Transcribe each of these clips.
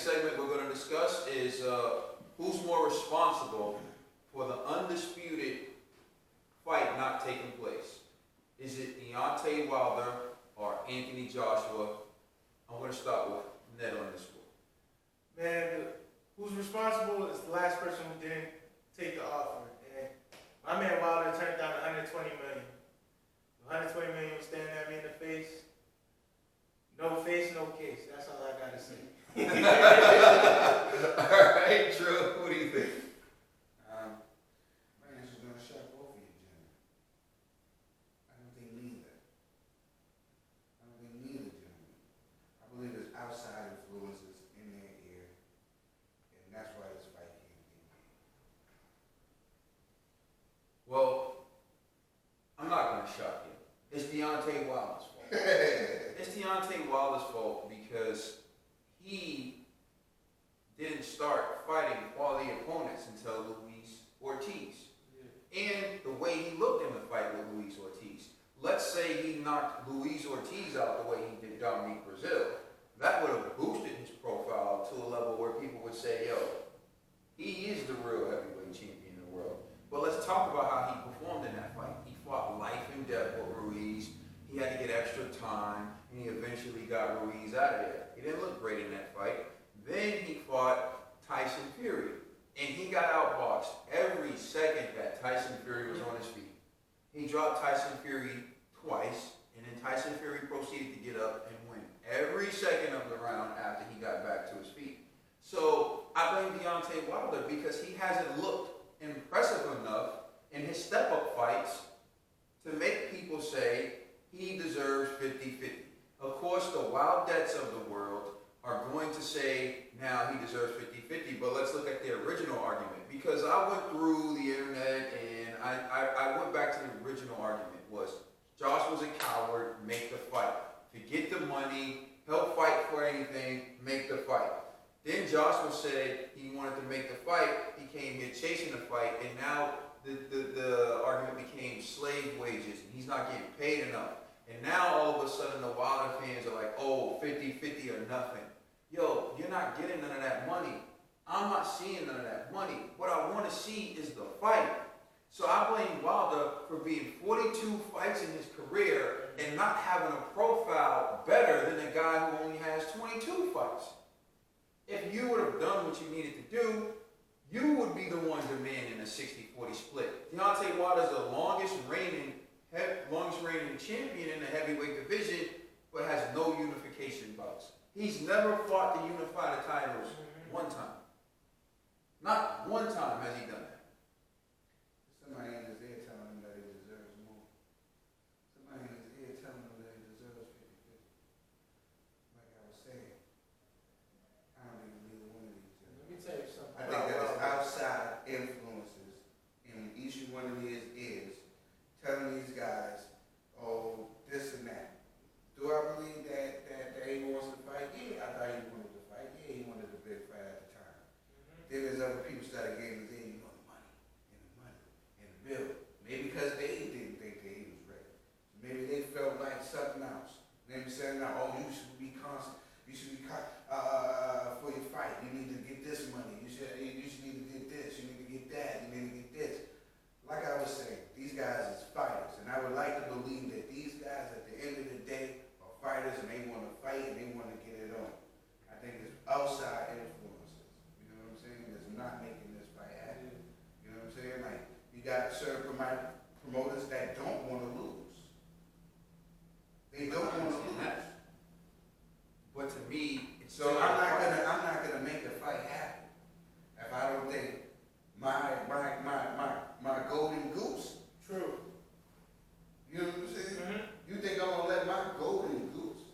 segment we're going to discuss is who's more responsible for the undisputed fight not taking place. Is it Deontay Wilder or Anthony Joshua? I'm going to start with Ned on this one. Man, who's responsible is the last person who didn't take the offer. And my man Wilder turned down 120 million. 120 million was staring at me in the face. No face, no case. That's all I gotta say. All right, Drew, what do you think? My answer's gonna shock both of you, gentlemen. I don't think neither. Gentlemen. I believe there's outside influences in their ear, and that's why this fight can't be made. Well, I'm not going to shock you. It's Deontay Wilder's fault. It's Deontay Wilder's fault because he didn't start fighting quality opponents until Luis Ortiz. And the way he looked in the fight with Luis Ortiz. Let's say he knocked Luis Ortiz out the way he did Dominique Brazil. That would have boosted his profile to a level where people would say, yo, he is the real heavyweight champion in the world. But let's talk about how he performed in that fight. He fought life and death with Ruiz. He had to get extra time, and he eventually got Ruiz out of there. He didn't look great in that fight. Then he fought Tyson Fury, and he got outboxed every second that Tyson Fury was on his feet. He dropped Tyson Fury twice, and then Tyson Fury proceeded to get up and win every second of the round after he got back to his feet. So I blame Deontay Wilder because he hasn't looked impressive enough in his step-up fights to make people say he deserves 50-50. Of course, the Wildets of the world are going to say now he deserves 50-50, but let's look at the original argument. Because I went through the internet and I went back to the original argument was Josh was a coward, make the fight. To get the money, help fight for anything, make the fight. Then Joshua said he wanted to make the fight. He came here chasing the fight, and now the argument became slave wages, and he's not getting paid enough. And now all of a sudden the Wilder fans are like, oh, 50-50 or nothing. Yo, you're not getting none of that money. I'm not seeing none of that money. What I want to see is the fight. So I blame Wilder for being 42 fights in his career and not having a profile better than a guy who only has 22 fights. If you would have done what you needed to do, you would be the one demanding a 60-40 split. Deontay Wilder's the longest reigning champion in the heavyweight division, but has no unification bouts. He's never fought to unify the titles one time. Not one time has he done that. Somebody in his ear telling him that he deserves more. Somebody in his ear telling him that he deserves 50-50. Like I was saying, I don't think neither one of these. Let me tell you something. I think that it's outside influences in each one of his ears telling these guys, oh, this and that. Do I believe that he wants to fight? Yeah, I thought he wanted to fight. Yeah, he wanted a big fight at the time. Then there's other people started getting his ear, you know, the money, and the bill. Maybe because they didn't think that he was ready. Maybe they felt like something else. Maybe saying, oh, you should be constant. You should be for your fight. You need to get this money. You should need to get this. You need to get that. You need to get this. Like I was saying, these guys is fighters, and I would like to believe that these guys, at the end of the day, are fighters, and they want to fight, and they want to get it on. I think it's outside influences. You know what I'm saying? That's not making this fight happen. You know what I'm saying? Like, you got certain promoters that don't want to lose. They don't want to lose. But to me, it's so I'm not gonna make the fight happen if I don't think my golden goose. True. You know what I'm saying? You think I'm gonna let my golden goose?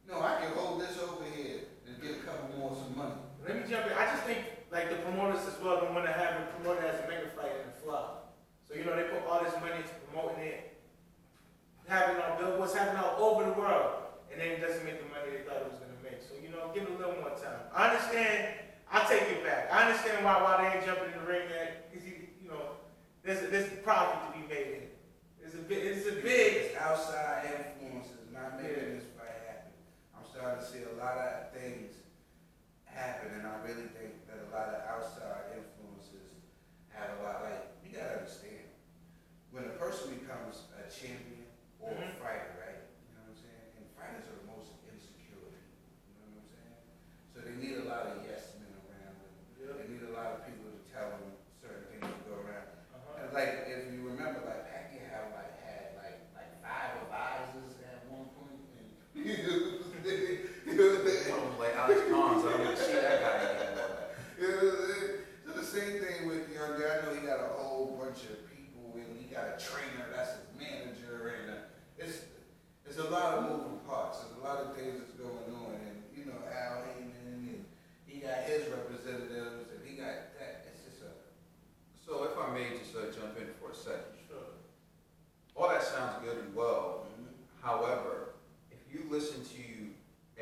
No, I can hold this over here and get a couple more some money. Let me jump in. I just think like the promoters as well don't want to have it promoted as a mega fight and a flop. So you know they put all this money into promoting it, having on billboards, having all over the world, and then it doesn't make the money they thought it was gonna make. So you know, give it a little more time. I understand. I'll take it back. I understand why they ain't jumping in the ring yet, because you know, there's a profit to be made in it. It's outside influences not making this fight happen. I'm starting to see a lot of things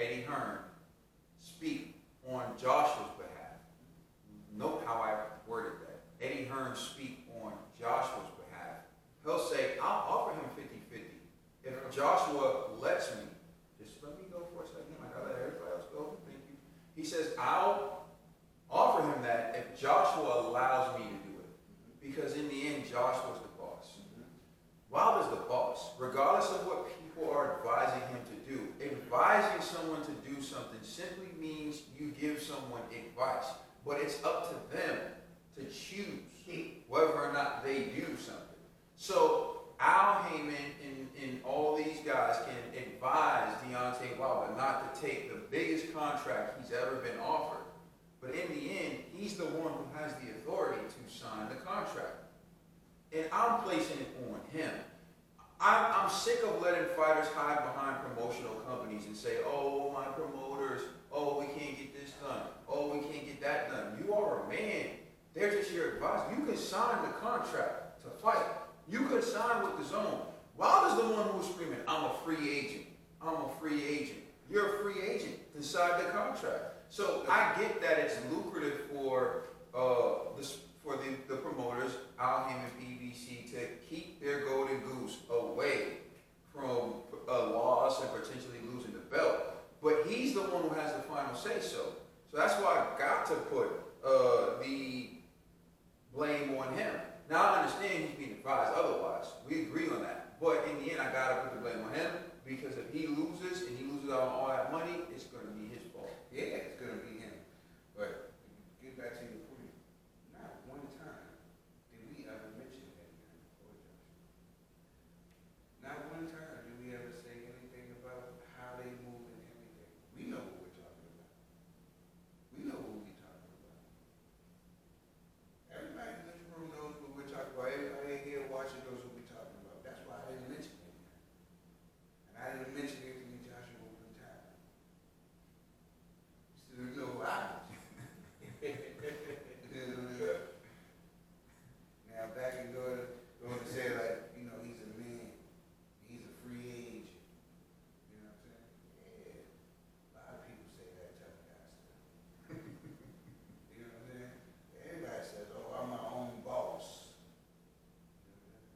Eddie Hearn speak on Joshua's behalf. Note how I worded that. Eddie Hearn speak on Joshua's behalf. He'll say, I'll offer him 50-50. If Joshua lets me, just let me go for a second. I gotta let everybody else go. Thank you. He says, I'll offer him that if Joshua allows me to do it. Because in the end, Joshua's the boss. Wilder's the boss. Regardless of what people are advising him to do, advising someone to do something simply means you give someone advice. But it's up to them to choose whether or not they do something. So Al Heyman and all these guys can advise Deontay Wilder not to take the biggest contract he's ever been offered. But in the end, he's the one who has the authority to sign the contract. And I'm placing it on him. I'm sick of letting fighters hide behind promotional companies and say, oh, my promoters, oh, we can't get this done, oh, we can't get that done. You are a man. They're just your advisor. You can sign the contract to fight. You could sign with the zone. Wilder's the one who was screaming, I'm a free agent. I'm a free agent. You're a free agent. Decide the contract. So I get that it's lucrative for the promoters, Al Heyman, PBC, to keep their golden goose away from a loss and potentially losing the belt. But he's the one who has the final say so. So that's why I got to put the blame on him. Now I understand he's being advised otherwise. We agree on that. But in the end, I got to put the blame on him because if he loses and he loses out on all that money, it's going to be his fault. Yeah, it's going to be him. But get back to your point. Not one time did we ever mention that before Joshua. Not one time did we ever say anything about how they move and everything. We know what we're talking about. We know what we're talking about. Everybody in this room knows what we're talking about. Everybody in here watching knows what we're talking about. That's why I didn't mention it. And I didn't mention anything to Joshua one time. So you know who I was. Now back and go to say like, you know, he's a man, he's a free agent. You know what I'm saying? Yeah. A lot of people say that type of guy stuff. You know what I'm saying? Everybody says, oh, I'm my own boss. You know what I'm saying?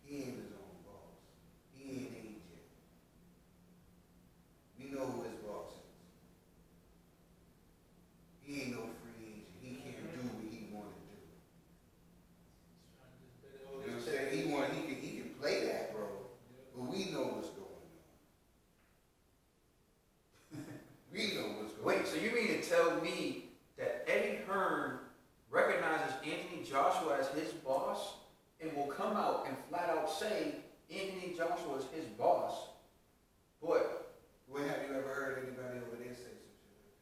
He ain't his own boss. He ain't agent. We know who his boss is. He ain't no free agent. He can't do what he want to do. You know what I'm saying? He can play that role, but we know what's going on. We know what's going on. Wait, so you mean to tell me that Eddie Hearn recognizes Anthony Joshua as his boss and will come out and flat out say Anthony Joshua is his boss, but When have you ever heard anybody over there say some shit like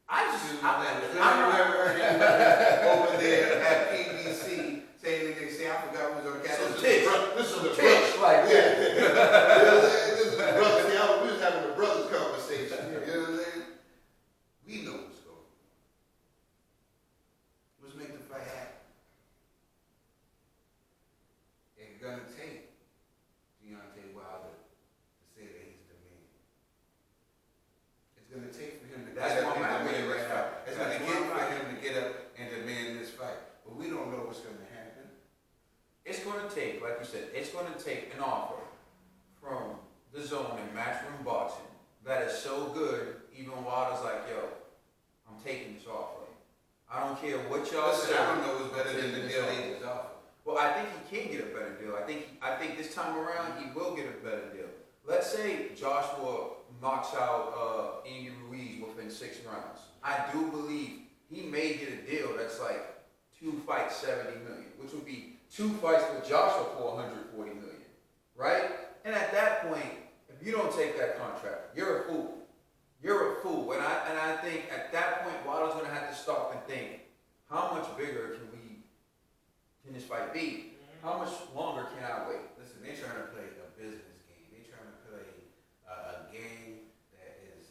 that? I just, When have you ever heard anybody over there at PBC saying anything? Say, I forgot who was on the Some cast. tits. This is a Tits, brother. like, Yeah. This is a brother. See, we was having a brothers conversation. You know what I'm saying? We know what's going on. Let's make the fight happen. It's gonna take Deontay Wilder to say that he's the man. It's gonna take for him to That's get up what I'm and at demand with this right now. fight. It's That's gonna what get I'm for at. him to get up and demand this fight. But we don't know what's gonna happen. it's going to take, like you said, it's going to take an offer from the zone in Matchroom Boxing that is so good, even Wilder's like, yo, I'm taking this offer. I don't care what y'all Listen, say. I don't know what's better I'm than the taking deal this he offer. just offered. Well, I think he can get a better deal. I think this time around he will get a better deal. Let's say Joshua knocks out Andy Ruiz within 6 rounds. I do believe he may get a deal that's like 2 fights, 70 million, which would be 2 fights with Joshua for 140 million, right? And at that point, if you don't take that contract, you're a fool. You're a fool. And I think at that point, Wilder's going to have to stop and think, how much bigger can this fight be? How much longer can I wait? Listen, they're trying to play a business game. They're trying to play a game that is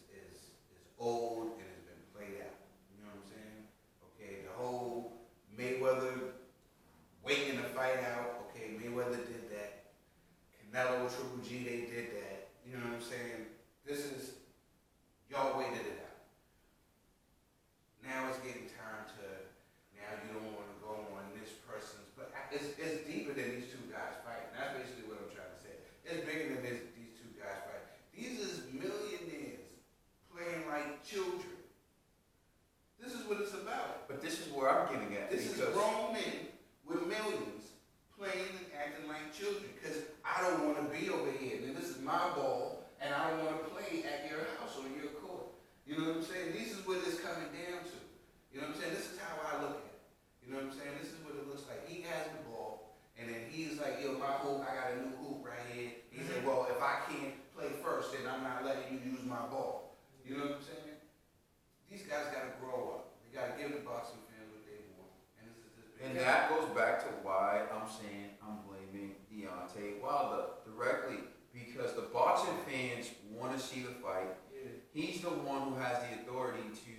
old and has been played out. You know what I'm saying? Okay, the whole Mayweather waiting the fight out. Okay, Mayweather did that. Canelo, Triple G, they did that. You know what I'm saying? This is, y'all waited it out. Now it's getting time to, now you don't want to go on this person's, but it's deeper than these two guys fighting. That's basically what I'm trying to say. It's bigger than these two guys fighting. These is millionaires playing like children. This is what it's about. But this is where I'm getting at. This is grown men with millions playing and acting like children. Because I don't want to be over here. Now, this is my ball, and I don't want to play at your house or your court. You know what I'm saying? This is what it's coming down to. You know what I'm saying? This is how I look at it. You know what I'm saying? This is what it looks like. He has the ball, and then he's like, yo, my hoop, I got a new hoop right here. He said, well, if I can't play first, then I'm not letting you use my ball. You know what I'm saying? These guys got to grow up. They got to give the boxing fans what they want. And this is this big. And that goes back to why I'm saying I'm blaming Deontay Wilder directly. Because the boxing fans want to see the fight. Yeah. He's the one who has the authority to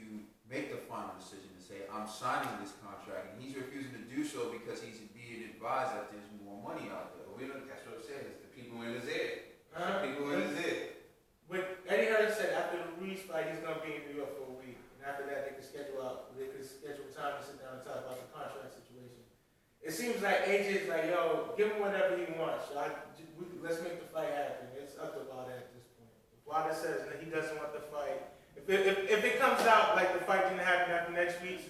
make the final decision to say, I'm signing this contract. And he's refusing to do so because he's being advised that there's more money out there. That's what I'm saying. It's the people in his ear. Uh-huh. People in his ear. But Eddie Hearn said after the Ruiz fight, he's gonna be in New York for a week, and after that, they could schedule time to sit down and talk about the contract situation. It seems like AJ's like, yo, give him whatever he wants. So let's make the fight happen. It's up to Wilder at this point. If Wilder says that he doesn't want the fight, if it comes out like the fight didn't happen after next week,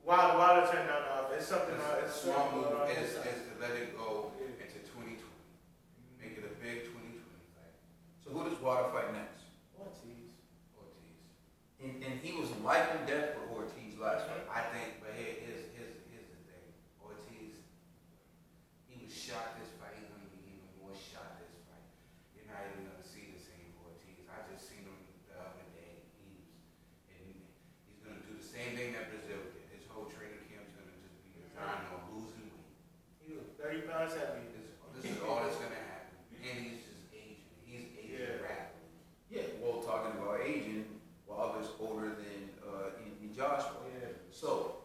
Wilder turned down the offer. It's something. It's a small move is to let it go into 2020. Make it a big 2020 fight. So who does Wilder fight next? Ortiz. And he was life and death for Ortiz last fight. I think, but here's the thing. Ortiz, he was shot this fight. He's going to be even more shot this fight. You're not even going to see the same Ortiz. I just seen him the other day. He's going to do the same thing that Brazil did. His whole training camp is going to just be designed on losing weight. He was 30 pounds heavy. This is all that's going to happen. And he's just aging. He's aging rapidly. Yeah, well, talking about aging, Wilder's older than Anthony Joshua. Yeah. So,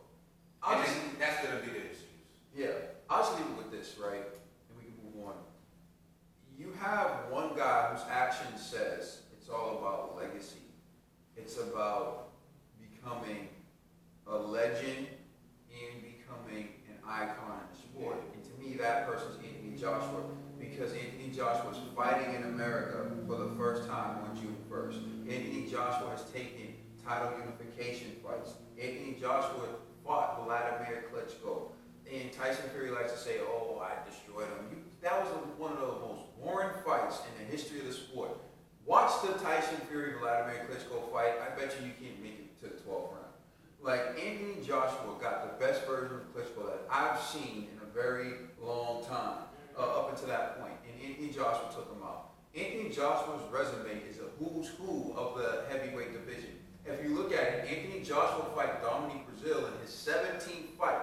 That's going to be the excuse. yeah, I'll just leave it with this, right? And we can move on. You have one guy whose action says it's all about legacy. It's about becoming a legend and becoming an icon in the sport. And to me, that person's Anthony Joshua. Because Anthony Joshua is fighting in America for the first time on June 1st. Anthony Joshua has taken title unification fights. Anthony Joshua fought Vladimir Klitschko. And Tyson Fury likes to say, oh, I destroyed him. That was one of the most boring fights in the history of the sport. Watch the Tyson Fury Vladimir Klitschko fight. I bet you can't make it to the 12th round. Like, Anthony Joshua got the best version of Klitschko that I've seen in a very long time. Up until that point, and Anthony Joshua took him out. Anthony Joshua's resume is a who's who of the heavyweight division. If you look at it, Anthony Joshua fight Dominique Brazil in his 17th fight.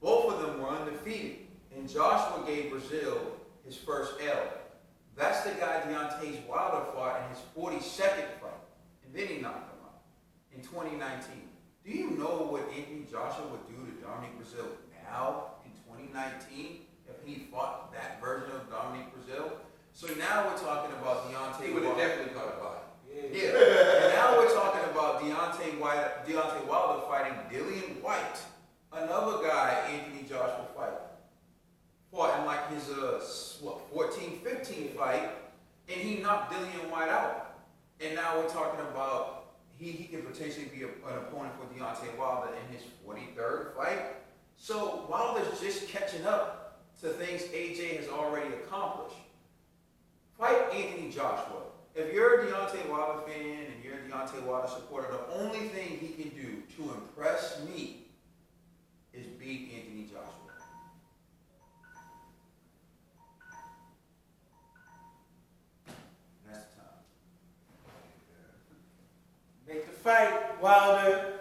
Both of them were undefeated, and Joshua gave Brazil his first L. That's the guy Deontay Wilder fought in his 42nd fight, and then he knocked him out in 2019. Do you know what Anthony Joshua would do to Dominique Brazil now in 2019? If he fought that version of Dominique Brazil. So now we're talking about Deontay Wilder. He would have definitely caught a body. Yeah. And now we're talking about Deontay Wilder fighting Dillian White. Another guy Anthony Joshua fought in like his 14th, 15th fight, and he knocked Dillian White out. And now we're talking about he can potentially be an opponent for Deontay Wilder in his 43rd fight. So Wilder's just catching up to things AJ has already accomplished. Fight Anthony Joshua. If you're a Deontay Wilder fan and you're a Deontay Wilder supporter, the only thing he can do to impress me is beat Anthony Joshua. That's the time. Make the fight, Wilder.